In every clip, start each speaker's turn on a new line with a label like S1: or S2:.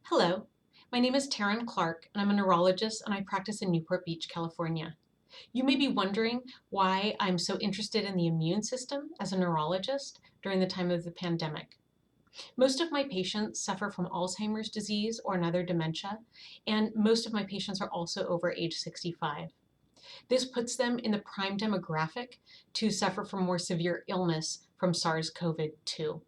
S1: Hello, my name is Taryn Clark, and I'm a neurologist and I practice in Newport Beach, California. You may be wondering why I'm so interested in the immune system as a neurologist during the time of the pandemic. Most of my patients suffer from Alzheimer's disease or another dementia, and most of my patients are also over age 65. This puts them in the prime demographic to suffer from more severe illness from SARS-CoV-2.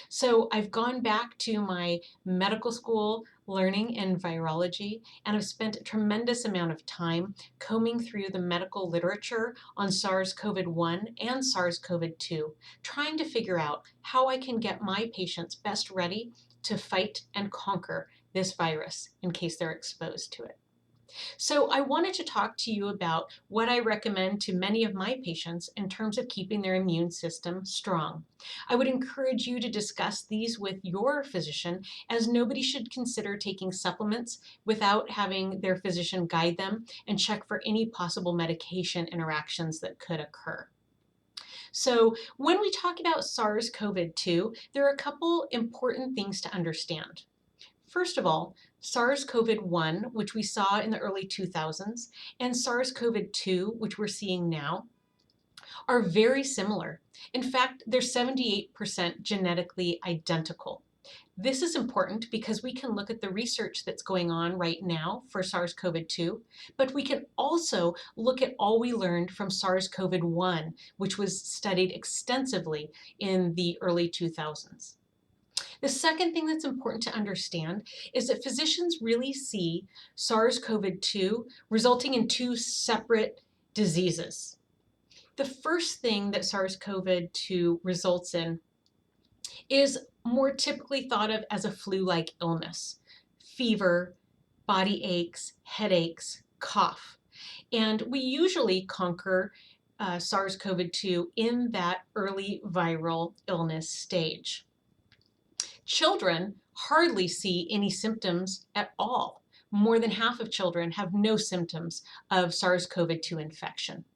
S1: So I've gone back to my medical school learning in virology, and I've spent a tremendous amount of time combing through the medical literature on SARS-CoV-1 and SARS-CoV-2, trying to figure out how I can get my patients best ready to fight and conquer this virus in case they're exposed to it. So I wanted to talk to you about what I recommend to many of my patients in terms of keeping their immune system strong. I would encourage you to discuss these with your physician, as nobody should consider taking supplements without having their physician guide them and check for any possible medication interactions that could occur. So when we talk about SARS-CoV-2, there are a couple important things to understand. First of all, SARS-CoV-1, which we saw in the early 2000s, and SARS-CoV-2, which we're seeing now, are very similar. In fact, they're 78% genetically identical. This is important because we can look at the research that's going on right now for SARS-CoV-2, but we can also look at all we learned from SARS-CoV-1, which was studied extensively in the early 2000s. The second thing that's important to understand is that physicians really see SARS-CoV-2 resulting in two separate diseases. The first thing that SARS-CoV-2 results in is more typically thought of as a flu-like illness: fever, body aches, headaches, cough. And we usually conquer SARS-CoV-2 in that early viral illness stage. Children hardly see any symptoms at all. More than half of children have no symptoms of SARS-CoV-2 infection.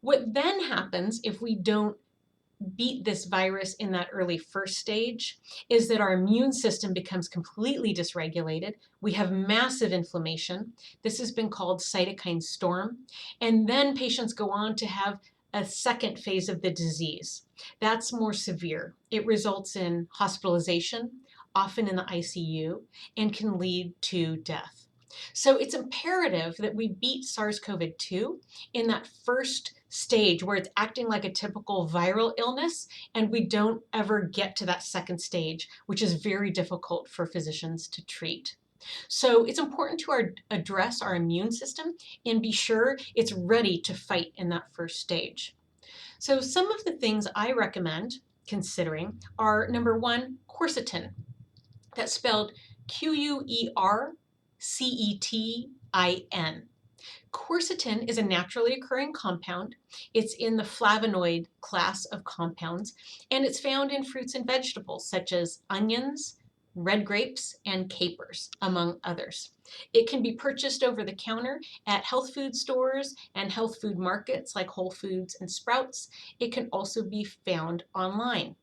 S1: What then happens if we don't beat this virus in that early first stage is that our immune system becomes completely dysregulated. We have massive inflammation. This has been called cytokine storm. And then patients go on to have a second phase of the disease. That's more severe. It results in hospitalization, often in the ICU, and can lead to death. So it's imperative that we beat SARS-CoV-2 in that first stage where it's acting like a typical viral illness, and we don't ever get to that second stage, which is very difficult for physicians to treat. So it's important to address our immune system and be sure it's ready to fight in that first stage. So some of the things I recommend considering are, number one, quercetin. That's spelled Quercetin. Quercetin is a naturally occurring compound. It's in the flavonoid class of compounds, and it's found in fruits and vegetables such as onions, red grapes, and capers, among others. It can be purchased over the counter at health food stores and health food markets like Whole Foods and Sprouts. It can also be found online.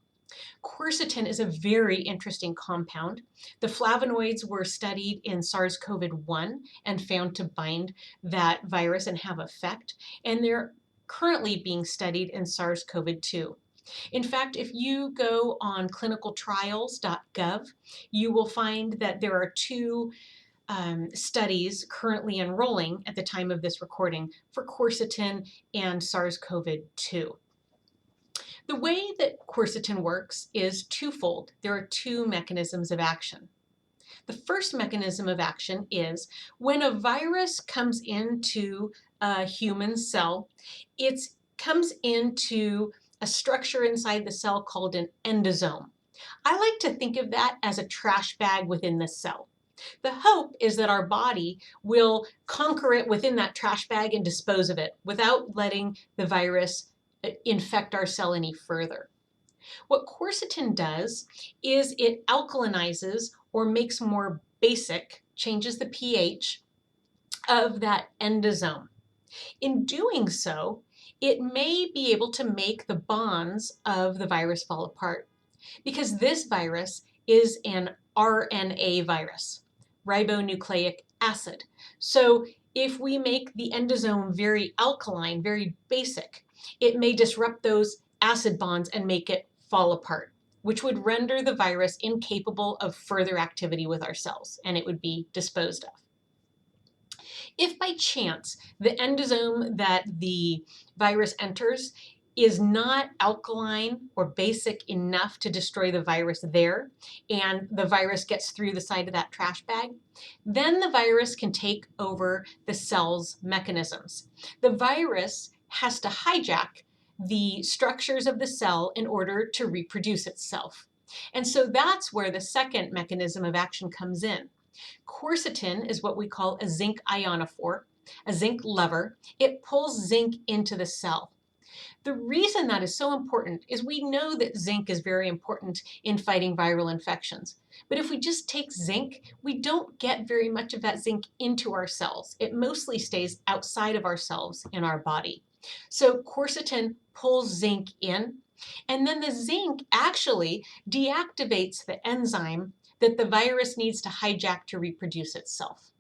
S1: Quercetin is a very interesting compound. The flavonoids were studied in SARS-CoV-1 and found to bind that virus and have effect, and they're currently being studied in SARS-CoV-2. In fact, if you go on clinicaltrials.gov, you will find that there are two studies currently enrolling at the time of this recording for quercetin and SARS-CoV-2. The way that quercetin works is twofold. There are two mechanisms of action. The first mechanism of action is when a virus comes into a human cell, it comes into a structure inside the cell called an endosome. I like to think of that as a trash bag within the cell. The hope is that our body will conquer it within that trash bag and dispose of it without letting the virus infect our cell any further. What quercetin does is it alkalinizes or makes more basic, changes the pH of that endosome. In doing so, it may be able to make the bonds of the virus fall apart, because this virus is an RNA virus, ribonucleic acid. So if we make the endosome very alkaline, very basic, it may disrupt those acid bonds and make it fall apart, which would render the virus incapable of further activity with our cells, and it would be disposed of. If by chance the endosome that the virus enters is not alkaline or basic enough to destroy the virus there, and the virus gets through the side of that trash bag, then the virus can take over the cell's mechanisms. The virus has to hijack the structures of the cell in order to reproduce itself. And so that's where the second mechanism of action comes in. Quercetin is what we call a zinc ionophore, a zinc lever. It pulls zinc into the cell. The reason that is so important is we know that zinc is very important in fighting viral infections. But if we just take zinc, we don't get very much of that zinc into our cells. It mostly stays outside of our cells in our body. So quercetin pulls zinc in, and then the zinc actually deactivates the enzyme that the virus needs to hijack to reproduce itself.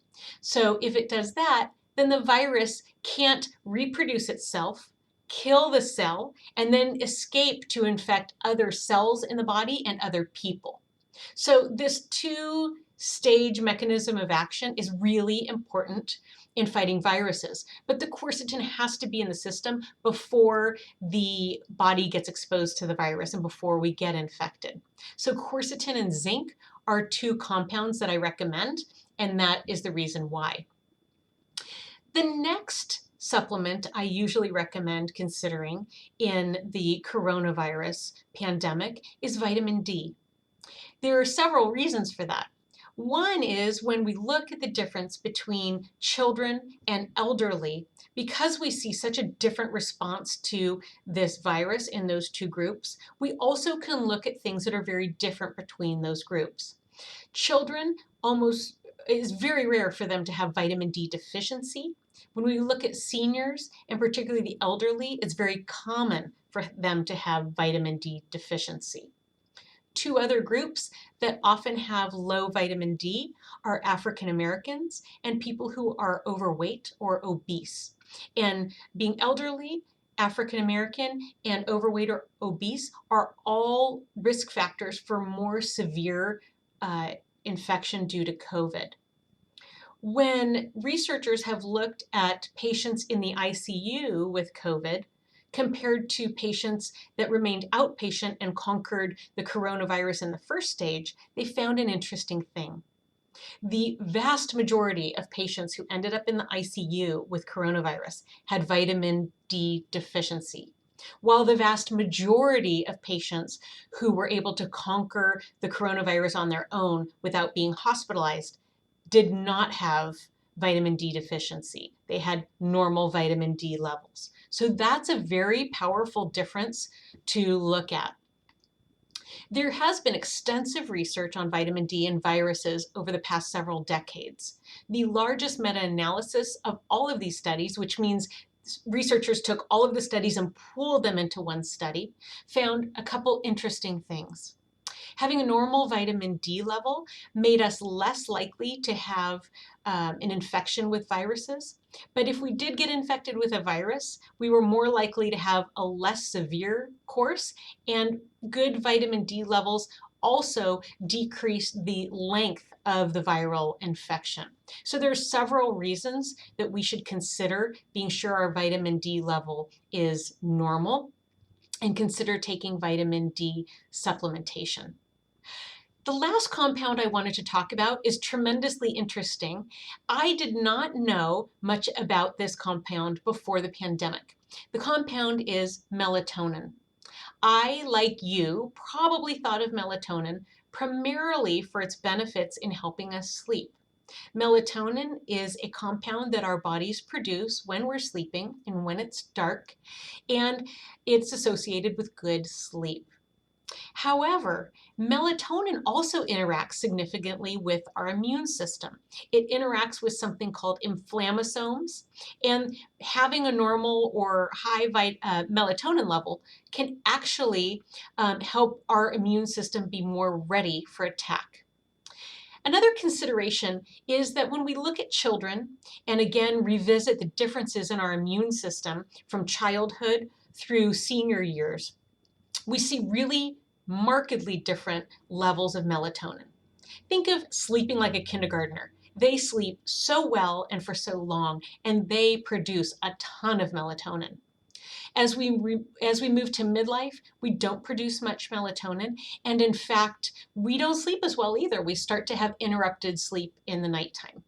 S1: So if it does that, then the virus can't reproduce itself, kill the cell, and then escape to infect other cells in the body and other people. So this two-stage mechanism of action is really important in fighting viruses. But the quercetin has to be in the system before the body gets exposed to the virus and before we get infected. So quercetin and zinc are two compounds that I recommend, and that is the reason why. The next supplement I usually recommend considering in the coronavirus pandemic is vitamin D. There are several reasons for that. One is when we look at the difference between children and elderly, because we see such a different response to this virus in those two groups, we also can look at things that are very different between those groups. Children is very rare for them to have vitamin D deficiency. When we look at seniors, and particularly the elderly, it's very common for them to have vitamin D deficiency. Two other groups that often have low vitamin D are African Americans and people who are overweight or obese. And being elderly, African American, and overweight or obese are all risk factors for more severe infection due to COVID. When researchers have looked at patients in the ICU with COVID compared to patients that remained outpatient and conquered the coronavirus in the first stage, they found an interesting thing. The vast majority of patients who ended up in the ICU with coronavirus had vitamin D deficiency, while the vast majority of patients who were able to conquer the coronavirus on their own without being hospitalized did not have vitamin D deficiency. They had normal vitamin D levels. So that's a very powerful difference to look at. There has been extensive research on vitamin D and viruses over the past several decades. The largest meta-analysis of all of these studies, which means researchers took all of the studies and pooled them into one study, found a couple interesting things. Having a normal vitamin D level made us less likely to have an infection with viruses. But if we did get infected with a virus, we were more likely to have a less severe course, and good vitamin D levels also decrease the length of the viral infection. So there are several reasons that we should consider being sure our vitamin D level is normal and consider taking vitamin D supplementation. The last compound I wanted to talk about is tremendously interesting. I did not know much about this compound before the pandemic. The compound is melatonin. I, like you, probably thought of melatonin primarily for its benefits in helping us sleep. Melatonin is a compound that our bodies produce when we're sleeping and when it's dark, and it's associated with good sleep. However, melatonin also interacts significantly with our immune system. It interacts with something called inflammasomes, and having a normal or high melatonin level can actually help our immune system be more ready for attack. Another consideration is that when we look at children and again revisit the differences in our immune system from childhood through senior years, we see really markedly different levels of melatonin. Think of sleeping like a kindergartner. They sleep so well and for so long, and they produce a ton of melatonin. As we move to midlife, we don't produce much melatonin, and in fact, we don't sleep as well either. We start to have interrupted sleep in the nighttime.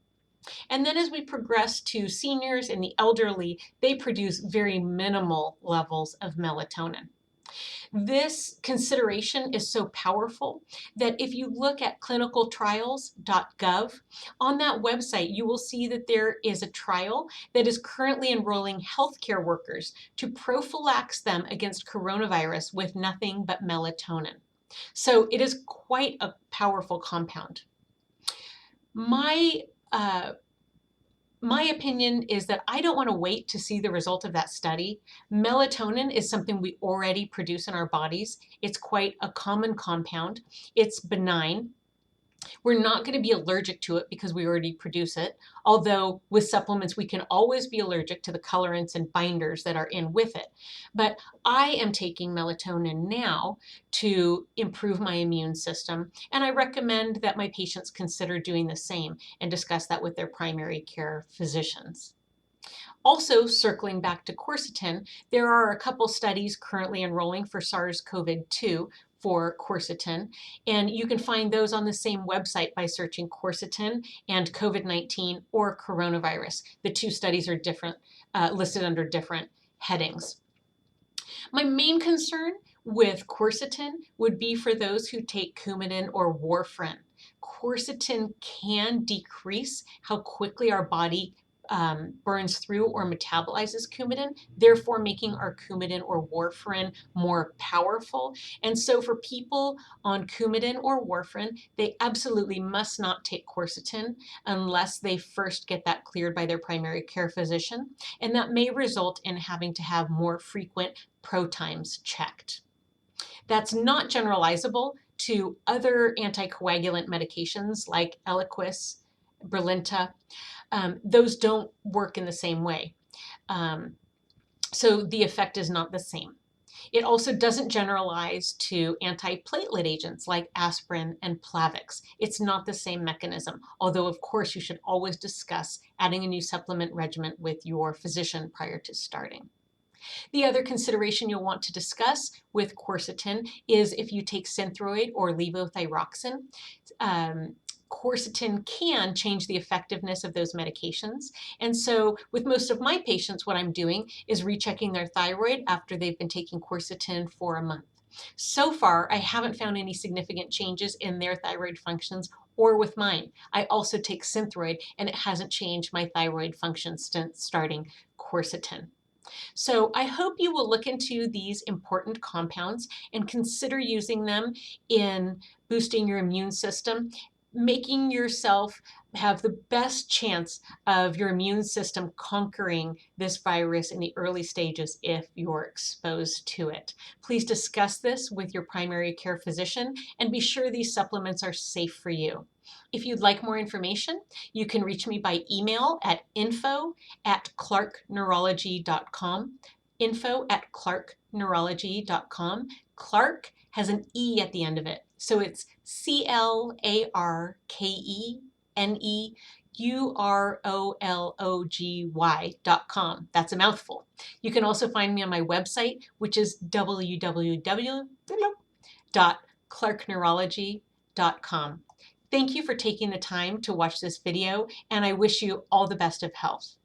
S1: And then as we progress to seniors and the elderly, they produce very minimal levels of melatonin. This consideration is so powerful that if you look at clinicaltrials.gov, on that website, you will see that there is a trial that is currently enrolling healthcare workers to prophylax them against coronavirus with nothing but melatonin. So it is quite a powerful compound. My opinion is that I don't want to wait to see the result of that study. Melatonin is something we already produce in our bodies. It's quite a common compound. It's benign. We're not going to be allergic to it because we already produce it, although with supplements we can always be allergic to the colorants and binders that are in with it. But I am taking melatonin now to improve my immune system, and I recommend that my patients consider doing the same and discuss that with their primary care physicians. Also, circling back to quercetin, there are a couple studies currently enrolling for SARS-CoV-2 for quercetin, and you can find those on the same website by searching quercetin and COVID-19 or coronavirus. The two studies are different, listed under different headings. My main concern with quercetin would be for those who take Coumadin or warfarin. Quercetin can decrease how quickly our body burns through or metabolizes Coumadin, therefore making our Coumadin or warfarin more powerful. And so for people on Coumadin or warfarin, they absolutely must not take quercetin unless they first get that cleared by their primary care physician. And that may result in having to have more frequent pro times checked. That's not generalizable to other anticoagulant medications like Eliquis, Brilinta. Those don't work in the same way. So the effect is not the same. It also doesn't generalize to antiplatelet agents like aspirin and Plavix. It's not the same mechanism, although of course you should always discuss adding a new supplement regimen with your physician prior to starting. The other consideration you'll want to discuss with quercetin is if you take Synthroid or levothyroxine. Quercetin can change the effectiveness of those medications. And so with most of my patients, what I'm doing is rechecking their thyroid after they've been taking quercetin for a month. So far, I haven't found any significant changes in their thyroid functions or with mine. I also take Synthroid and it hasn't changed my thyroid function since starting quercetin. So I hope you will look into these important compounds and consider using them in boosting your immune system, making yourself have the best chance of your immune system conquering this virus in the early stages if you're exposed to it. Please discuss this with your primary care physician and be sure these supplements are safe for you. If you'd like more information, you can reach me by email at info@clarkneurology.com, info@clarkneurology.com. Clark has an E at the end of it, so it's Clarkneurology.com. That's a mouthful. You can also find me on my website, which is www.clarkneurology.com. Thank you for taking the time to watch this video, and I wish you all the best of health.